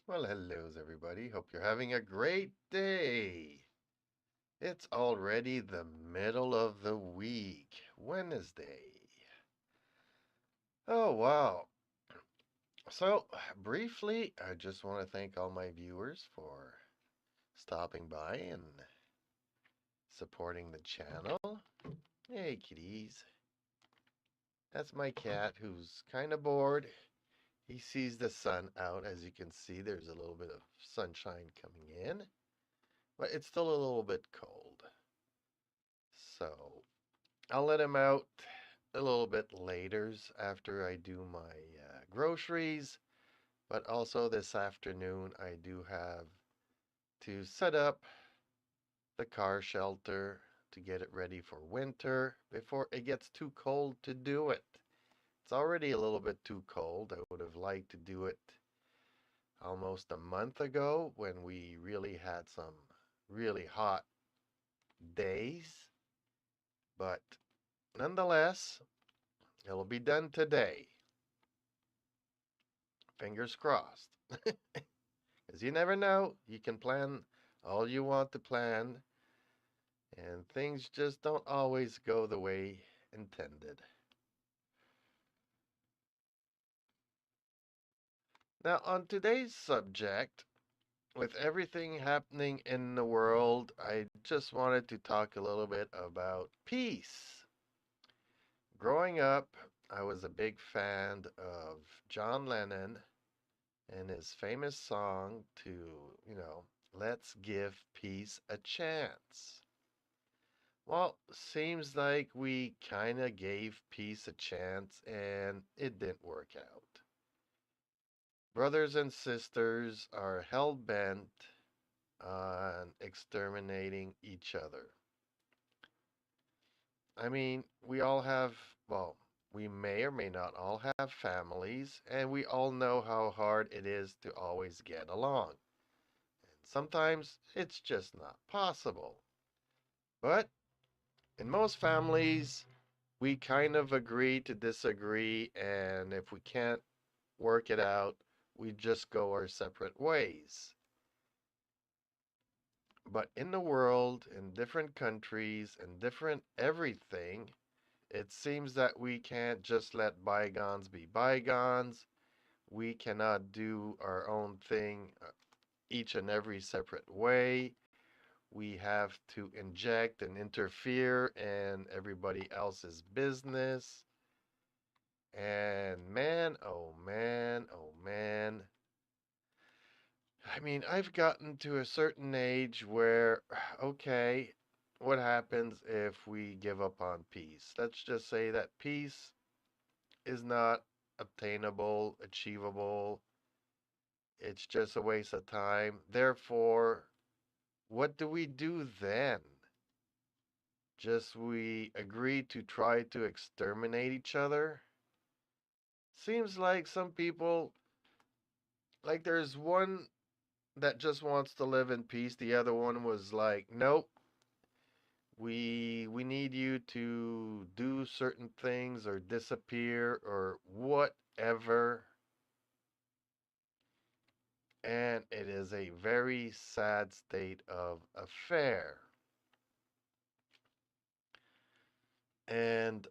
Well, hellos, everybody. Hope you're having a great day. It's already the middle of the week, Wednesday. Oh, wow. So, briefly, I just want to thank all my viewers for stopping by and supporting the channel. Hey, kitties. That's my cat who's kind of bored. He sees the sun out. As you can see, there's a little bit of sunshine coming in, but it's still a little bit cold. So, I'll let him out a little bit later after I do my groceries. But also this afternoon, I do have to set up the car shelter to get it ready for winter before it gets too cold to do it. It's already a little bit too cold. I would have liked to do it almost a month ago when we really had some really hot days. But nonetheless, it'll be done today. Fingers crossed. Because you never know. You can plan all you want to plan, and things just don't always go the way intended. Now, on today's subject, with everything happening in the world, I just wanted to talk a little bit about peace. Growing up, I was a big fan of John Lennon and his famous song let's give peace a chance. Well, seems like we kind of gave peace a chance and it didn't work out. Brothers and sisters are hell bent on exterminating each other. I mean, well, we may or may not all have families, and we all know how hard it is to always get along. And sometimes it's just not possible. But in most families, we kind of agree to disagree, and if we can't work it out, we just go our separate ways. But in the world, in different countries, and different everything, it seems that we can't just let bygones be bygones. We cannot do our own thing each and every separate way. We have to inject and interfere in everybody else's business. And man, oh man, oh man. I mean, I've gotten to a certain age where, okay, what happens if we give up on peace? Let's just say that peace is not obtainable, achievable. It's just a waste of time. Therefore, what do we do then? Just we agree to try to exterminate each other? Seems like some people, like there's one that just wants to live in peace. The other one was like, nope, we need you to do certain things or disappear or whatever. And it is a very sad state of affair. And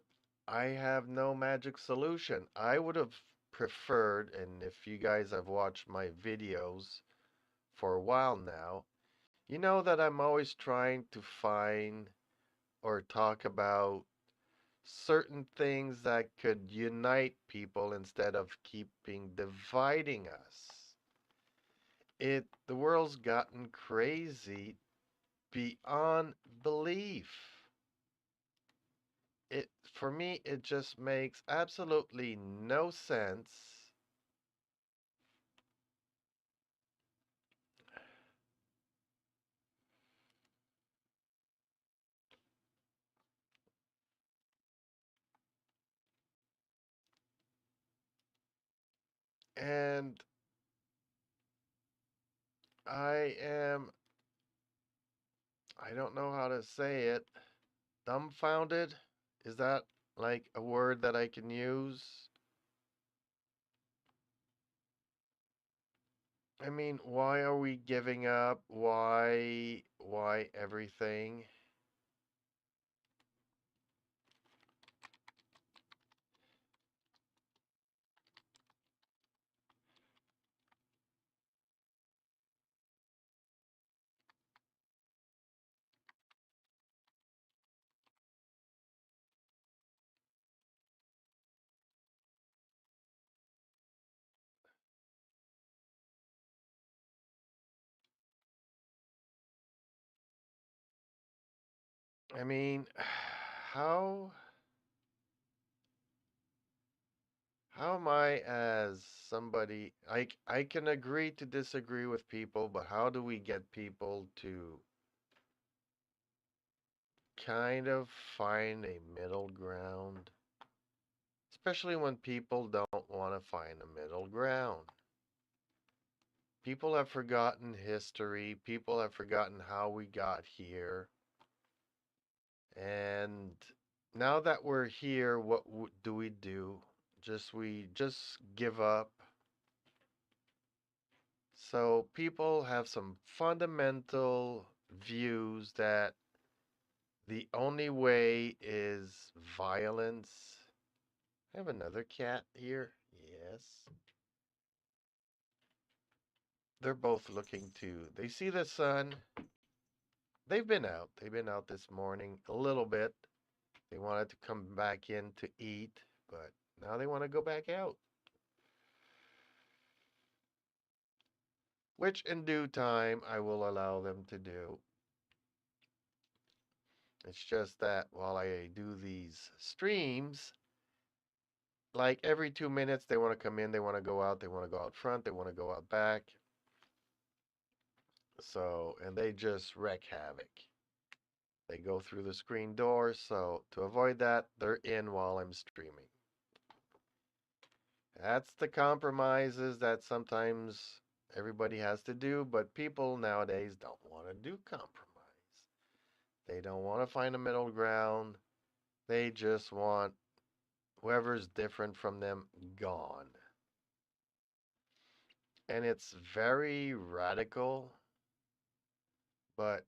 I have no magic solution. I would have preferred, and if you guys have watched my videos for a while now, you know that I'm always trying to find or talk about certain things that could unite people instead of keeping dividing us. The world's gotten crazy beyond belief. For me it just makes absolutely no sense. And I am, I don't know how to say it, dumbfounded. Is that like a word that I can use? I mean, why are we giving up? Why everything? I mean, how how am I as somebody I can agree to disagree with people, but how do we get people to kind of find a middle ground? Especially when people don't want to find a middle ground. People have forgotten history. People have forgotten how we got here. And now that we're here, what do we do? We just give up. So people have some fundamental views that the only way is violence. I have another cat here. Yes. They're both looking to. They see the sun. They've been out. They've been out this morning a little bit. They wanted to come back in to eat, but now they want to go back out, which in due time I will allow them to do. It's just that while I do these streams, like every 2 minutes, they want to come in, they want to go out, they want to go out front, they want to go out back. So, and they just wreak havoc. They go through the screen door, so to avoid that, they're in while I'm streaming. That's the compromises that sometimes everybody has to do, but people nowadays don't want to do compromise. They don't want to find a middle ground. They just want whoever's different from them gone. And it's very radical, but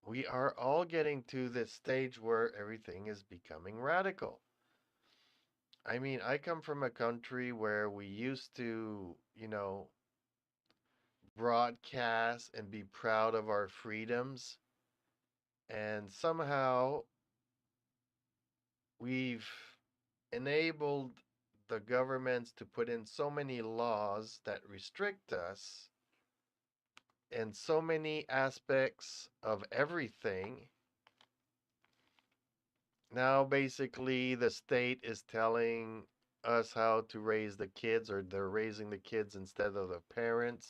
we are all getting to this stage where everything is becoming radical. I mean, I come from a country where we used to, broadcast and be proud of our freedoms. And somehow we've enabled the governments to put in so many laws that restrict us in so many aspects of everything. Now, basically, the state is telling us how to raise the kids, or they're raising the kids instead of the parents.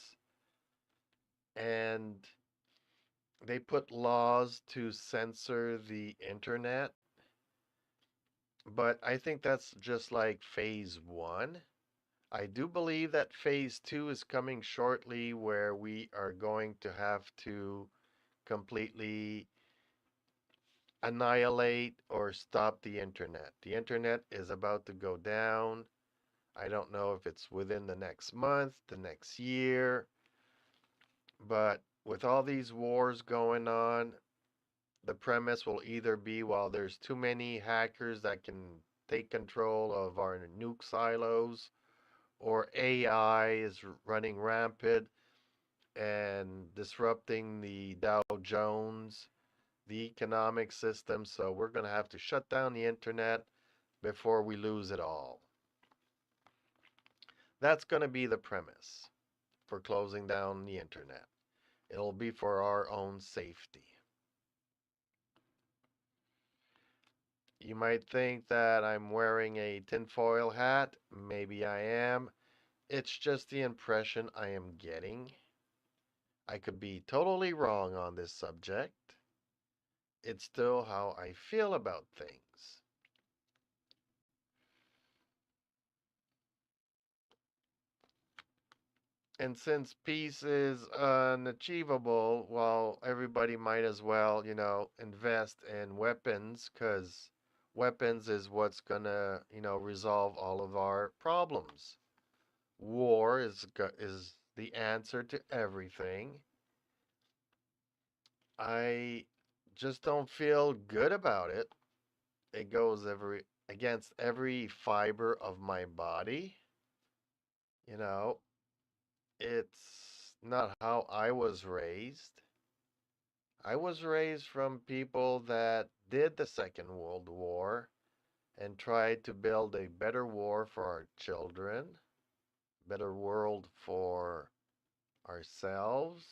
And they put laws to censor the internet. But I think that's just like phase one. I do believe that phase two is coming shortly, where we are going to have to completely annihilate or stop the internet. The internet is about to go down. I don't know if it's within the next month, the next year, but with all these wars going on, the premise will either be, while there's too many hackers that can take control of our nuke silos, or AI is running rampant and disrupting the Dow Jones, the economic system. So we're going to have to shut down the internet before we lose it all. That's going to be the premise for closing down the internet. It'll be for our own safety. You might think that I'm wearing a tinfoil hat. Maybe I am. It's just the impression I am getting. I could be totally wrong on this subject. It's still how I feel about things. And since peace is unachievable, well, everybody might as well, invest in weapons, because weapons is what's going to, resolve all of our problems. War is the the answer to everything. I just don't feel good about it. It goes every against every fiber of my body. You know, it's not how I was raised. I was raised from people that did the Second World War and tried to build a better war for our children, better world for ourselves.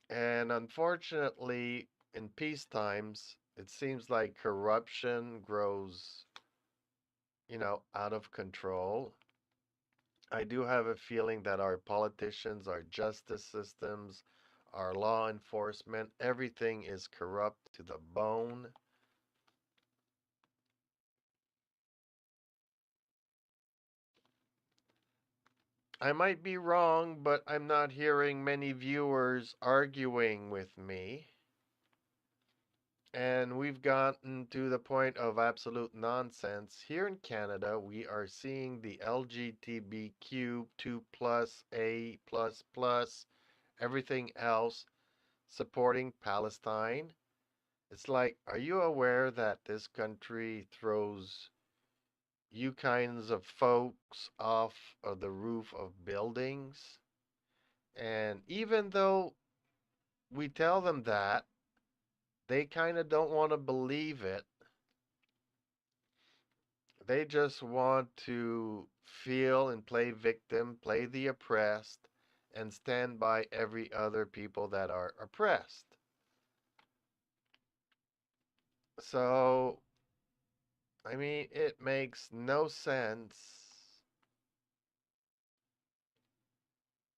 And unfortunately, in peace times, it seems like corruption grows, out of control. I do have a feeling that our politicians, our justice systems, our law enforcement, everything is corrupt to the bone. I might be wrong, but I'm not hearing many viewers arguing with me. And we've gotten to the point of absolute nonsense. Here in Canada, we are seeing the LGBTQ 2 plus, A plus plus, everything else supporting Palestine. It's like, are you aware that this country throws you kinds of folks off of the roof of buildings? And even though we tell them that, they kind of don't want to believe it. They just want to feel and play victim, play the oppressed, and stand by every other people that are oppressed. So, I mean, it makes no sense.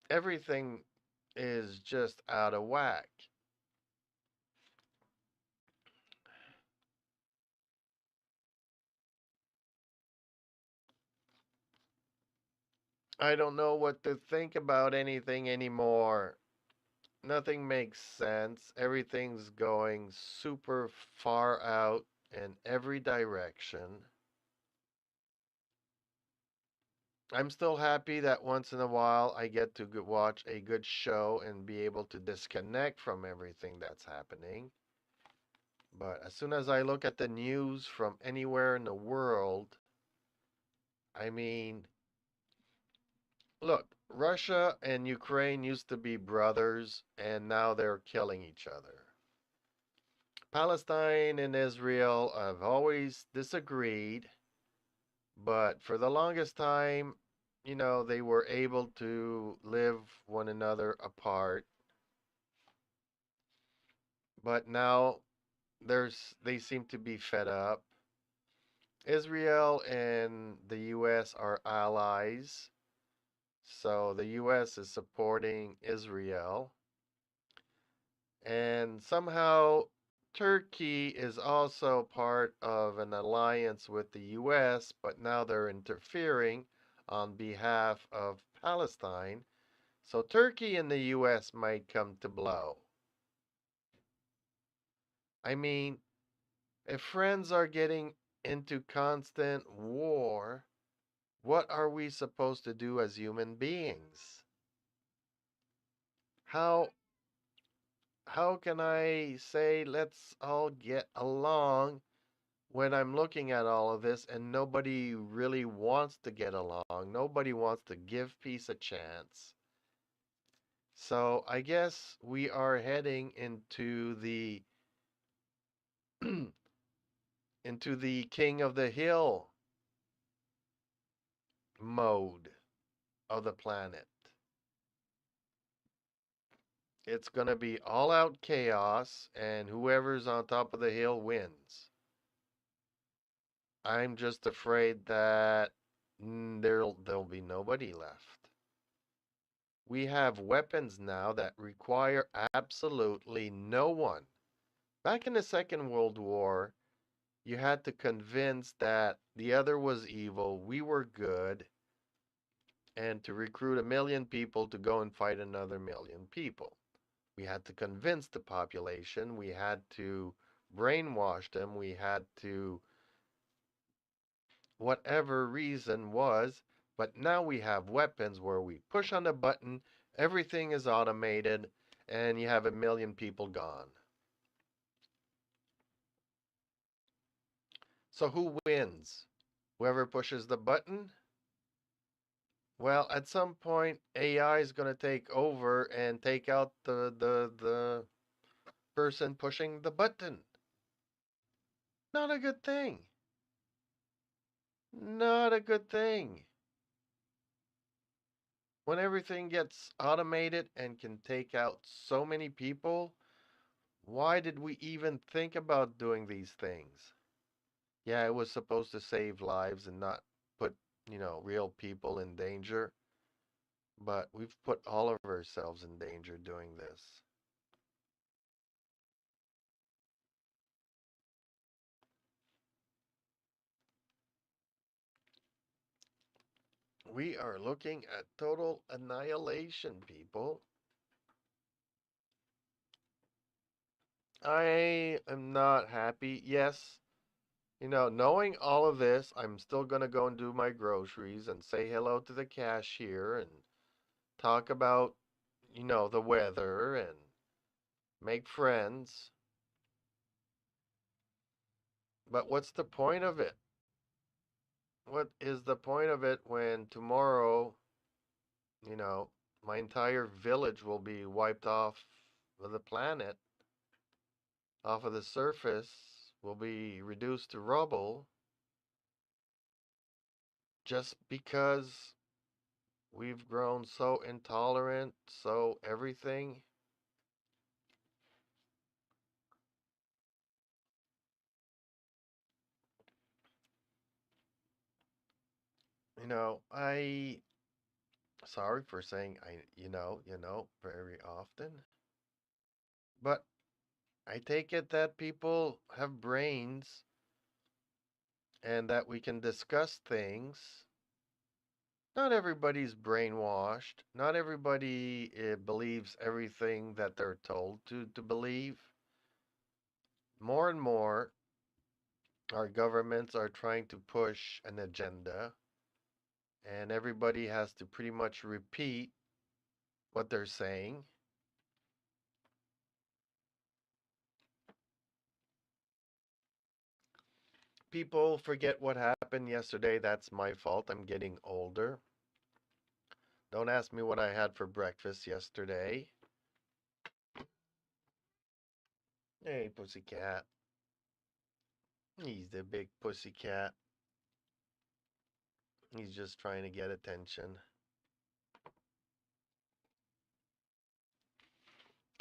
Everything is just out of whack. I don't know what to think about anything anymore. Nothing makes sense. Everything's going super far out in every direction. I'm still happy that once in a while I get to watch a good show and be able to disconnect from everything that's happening. But as soon as I look at the news from anywhere in the world, I mean, look, Russia and Ukraine used to be brothers, and now they're killing each other. Palestine and Israel have always disagreed, but for the longest time, they were able to live one another apart. But now they seem to be fed up. Israel and the US are allies. So the US is supporting Israel. And somehow Turkey is also part of an alliance with the US, but now they're interfering on behalf of Palestine. So Turkey and the US might come to blow. I mean, if friends are getting into constant war, what are we supposed to do as human beings? How how can I say let's all get along when I'm looking at all of this and nobody really wants to get along? Nobody wants to give peace a chance. So I guess we are heading into the king of the hill mode of the planet. It's going to be all out chaos, and whoever's on top of the hill wins. I'm just afraid that there'll be nobody left. We have weapons now that require absolutely no one. Back in the Second World War, you had to convince that the other was evil, we were good, and to recruit 1 million people to go and fight another 1 million people. We had to convince the population, we had to brainwash them, we had to, whatever reason was, But now we have weapons where we push on the button, everything is automated, and you have a million people gone. So who wins? Whoever pushes the button? Well, at some point, AI is going to take over and take out the person pushing the button. Not a good thing. Not a good thing. When everything gets automated and can take out so many people, why did we even think about doing these things? Yeah, it was supposed to save lives and not put, real people in danger, but we've put all of ourselves in danger doing this. We are looking at total annihilation, people. I am not happy. Yes, knowing all of this, I'm still going to go and do my groceries and say hello to the cashier and talk about, the weather and make friends. But what's the point of it? What is the point of it when tomorrow, you know, my entire village will be wiped off of the planet, off of the surface, will be reduced to rubble just because we've grown so intolerant, so everything. I sorry for saying very often, but I take it that people have brains and that we can discuss things. Not everybody's brainwashed. Not everybody believes everything that they're told to believe. More and more, our governments are trying to push an agenda, and everybody has to pretty much repeat what they're saying. People forget what happened yesterday. That's my fault. I'm getting older. Don't ask me what I had for breakfast yesterday. Hey, pussycat. He's the big pussycat. He's just trying to get attention.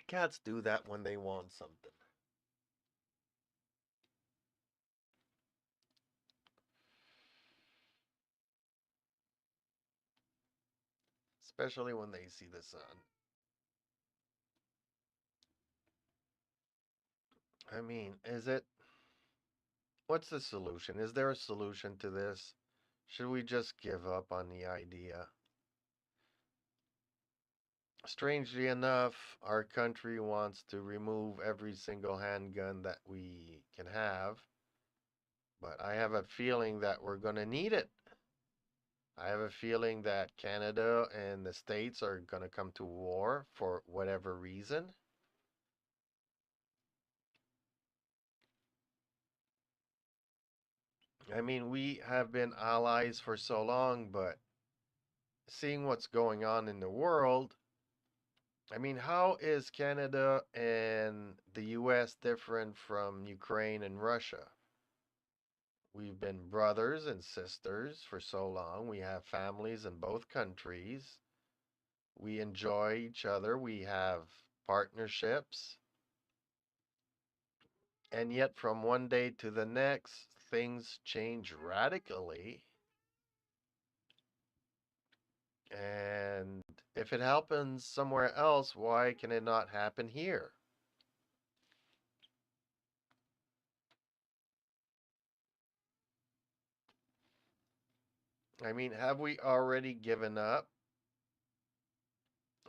Cats do that when they want something. Especially when they see the sun. I mean, what's the solution? Is there a solution to this? Should we just give up on the idea? Strangely enough, our country wants to remove every single handgun that we can have, but I have a feeling that we're going to need it. I have a feeling that Canada and the States are going to come to war for whatever reason. I mean, we have been allies for so long, but seeing what's going on in the world, I mean, how is Canada and the US different from Ukraine and Russia? We've been brothers and sisters for so long. We have families in both countries. We enjoy each other. We have partnerships. And yet, from one day to the next, things change radically. And if it happens somewhere else, why can it not happen here? I mean, have we already given up?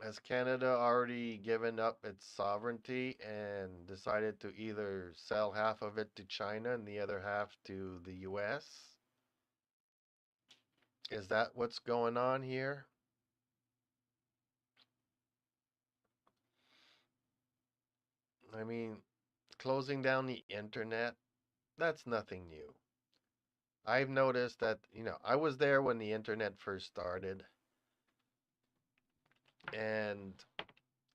Has Canada already given up its sovereignty and decided to either sell half of it to China and the other half to the US? Is that what's going on here? I mean, closing down the internet, that's nothing new. I've noticed that, I was there when the internet first started, and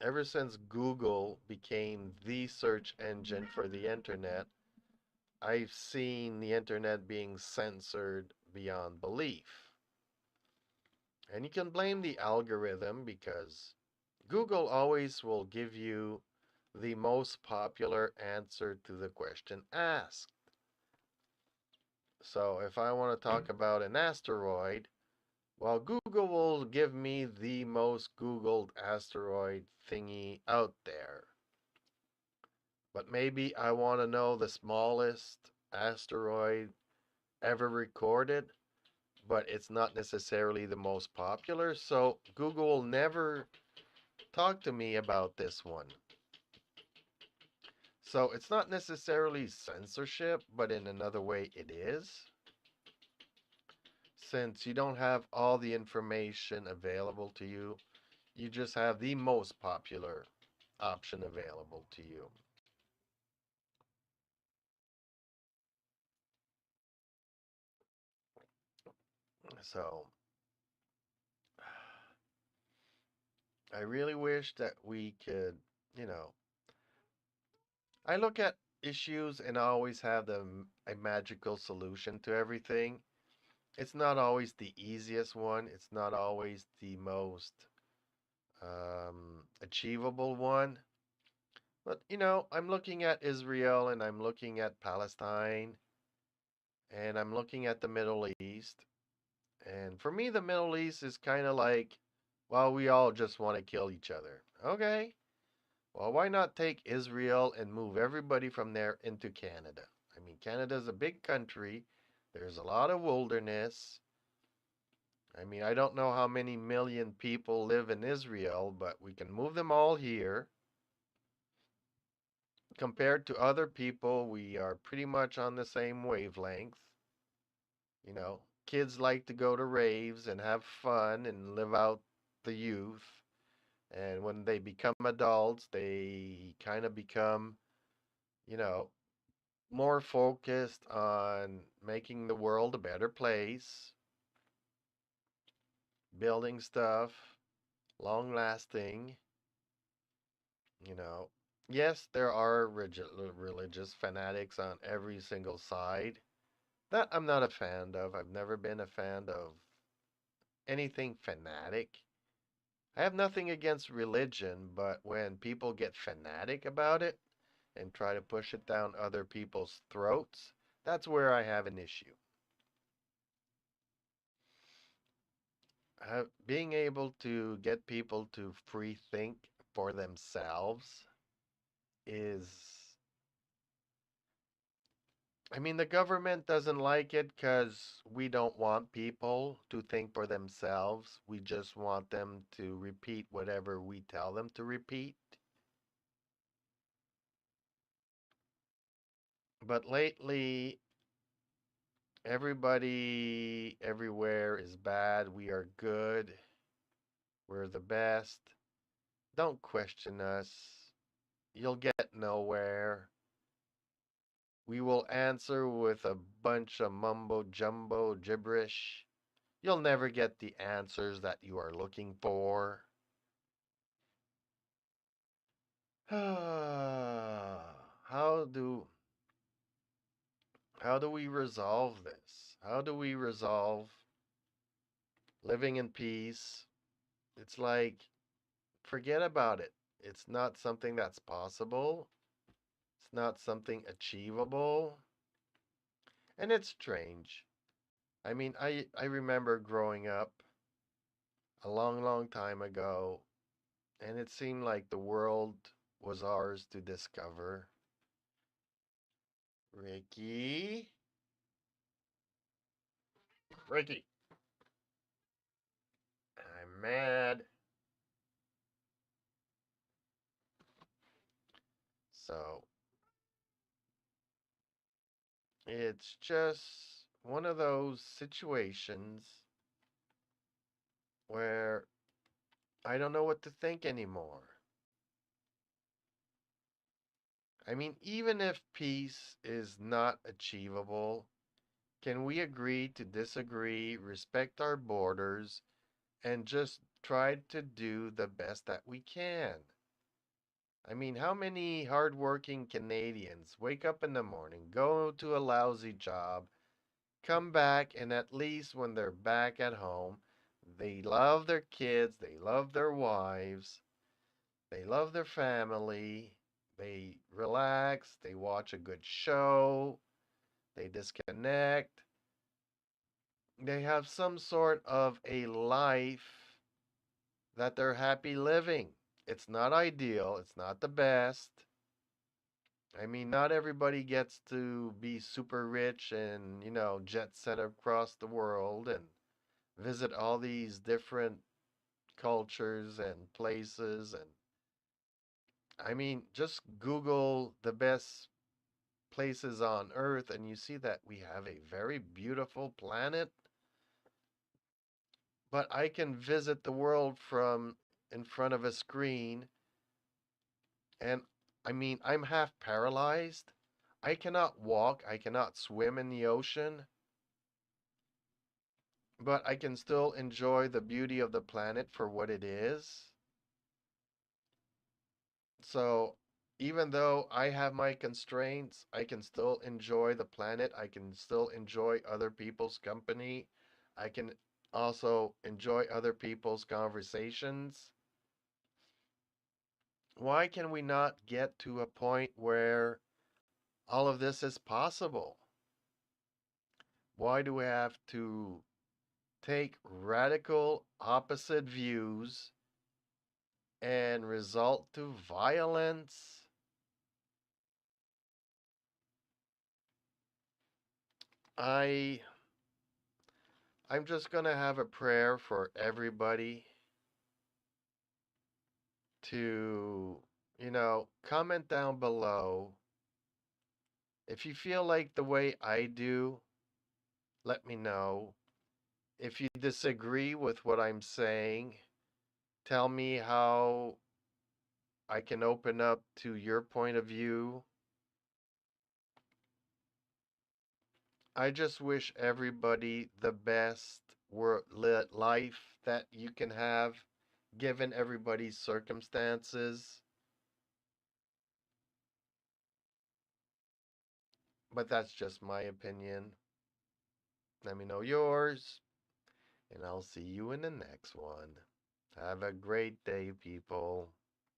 ever since Google became the search engine for the internet, I've seen the internet being censored beyond belief. And you can blame the algorithm because Google always will give you the most popular answer to the question asked. So if I want to talk about an asteroid, well, Google will give me the most Googled asteroid thingy out there. But maybe I want to know the smallest asteroid ever recorded, but it's not necessarily the most popular. So Google will never talk to me about this one. So it's not necessarily censorship, but in another way it is. Since you don't have all the information available to you, you just have the most popular option available to you. So I really wish that we could, you know, I look at issues and I always have a magical solution to everything. It's not always the easiest one, it's not always the most achievable one. But, I'm looking at Israel and I'm looking at Palestine and I'm looking at the Middle East. And for me, the Middle East is kind of like, well, we all just want to kill each other. Okay. Well, why not take Israel and move everybody from there into Canada? I mean, Canada's a big country. There's a lot of wilderness. I mean, I don't know how many million people live in Israel, but we can move them all here. Compared to other people, we are pretty much on the same wavelength. Kids like to go to raves and have fun and live out the youth. And when they become adults, they kind of become, you know, more focused on making the world a better place, building stuff, long lasting, you know. Yes, there are religious fanatics on every single side. That I'm not a fan of. I've never been a fan of anything fanatic. I have nothing against religion, but when people get fanatic about it and try to push it down other people's throats, that's where I have an issue. Being able to get people to free think for themselves is, I mean, the government doesn't like it because we don't want people to think for themselves. We just want them to repeat whatever we tell them to repeat. But lately, everybody everywhere is bad. We are good. We're the best. Don't question us. You'll get nowhere. We will answer with a bunch of mumbo jumbo gibberish. You'll never get the answers that you are looking for. how do how do we resolve this? How do we resolve living in peace? It's like forget about it. It's not something that's possible. It's not something achievable. And it's strange. I mean, I remember growing up a long, long time ago, and it seemed like the world was ours to discover. Ricky? Ricky! I'm mad. So, it's just one of those situations. where I don't know what to think anymore. I mean, even if peace is not achievable, can we agree to disagree, respect our borders, and just try to do the best that we can? I mean, how many hardworking Canadians wake up in the morning, go to a lousy job, come back, and at least when they're back at home, they love their kids, they love their wives, they love their family, they relax, they watch a good show, they disconnect, they have some sort of a life that they're happy living. It's not ideal, it's not the best. I mean, not everybody gets to be super rich and, jet set across the world and visit all these different cultures and places. And I mean, just Google the best places on Earth and you see that we have a very beautiful planet. But I can visit the world from in front of a screen, and I mean, I'm half paralyzed. I cannot walk, I cannot swim in the ocean, but I can still enjoy the beauty of the planet for what it is. So even though I have my constraints, I can still enjoy the planet. I can still enjoy other people's company. I can also enjoy other people's conversations. Why can we not get to a point where all of this is possible? Why do we have to take radical opposite views and result to violence? I I'm just going to have a prayer for everybody to, comment down below. If you feel like the way I do, let me know. If you disagree with what I'm saying, tell me how I can open up to your point of view. I just wish everybody the best life that you can have, given everybody's circumstances. But that's just my opinion. Let me know yours, and I'll see you in the next one. Have a great day, people.